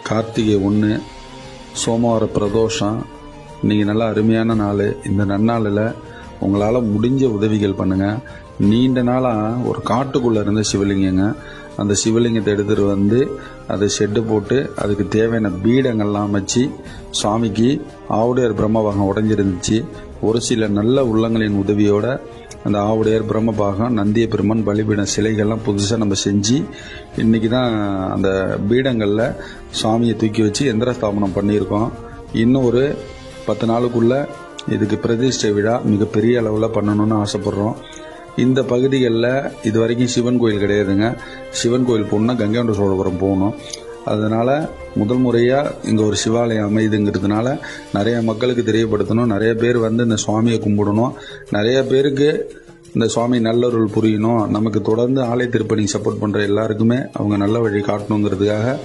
கார்த்திகை 1 சோமவார பிரதோஷம். இன்றைக்கி நல்ல அருமையான நாள். இந்த நன்னாளில் உங்களால் முடிஞ்ச உதவிகள் பண்ணுங்கள். நீண்ட நாளாக ஒரு காட்டுக்குள்ளே இருந்த சிவலிங்கங்க. அந்த சிவலிங்கத்தை எடுத்துகிட்டு வந்து அதை ஷெட்டு போட்டு அதுக்கு தேவையான பீடங்கள்லாம் வச்சு சுவாமிக்கு ஆவுடையார் பிரம்மபாகம் உடஞ்சிருந்துச்சு. ஒரு சில நல்ல உள்ளங்களின் உதவியோடு அந்த ஆவுடையார் பிரம்மபாகம், நந்திய பெருமான், பலிபீட சிலைகள்லாம் புதுசாக நம்ம செஞ்சு இன்றைக்கி தான் அந்த பீடங்களில் சுவாமியை தூக்கி வச்சு எந்திர ஸ்தாபனம் பண்ணியிருக்கோம். இன்னும் ஒரு 10 நாளுக்குள்ளே இதுக்கு பிரதிஷ்டை விழா மிகப்பெரிய அளவில் பண்ணணும்னு ஆசைப்பட்றோம். இந்த பகுதிகளில் இது வரைக்கும் சிவன் கோயில் கிடையாதுங்க. சிவன் கோயில் போகணுன்னா கங்கைகொண்ட சோழபுரம் போகணும். அதனால் முதல் முறையாக இங்கே ஒரு சிவாலயம் அமைதுங்கிறதுனால நிறைய மக்களுக்கு தெரியப்படுத்தணும். நிறைய பேர் வந்து இந்த சுவாமியை கும்பிடணும். நிறைய பேருக்கு இந்த சுவாமி நல்லருள் புரியணும். நமக்கு தொடர்ந்து ஆலய திருப்பணிக்கு சப்போர்ட் பண்ணுற எல்லாருக்குமே அவங்க நல்ல வழி காட்டணுங்கிறதுக்காக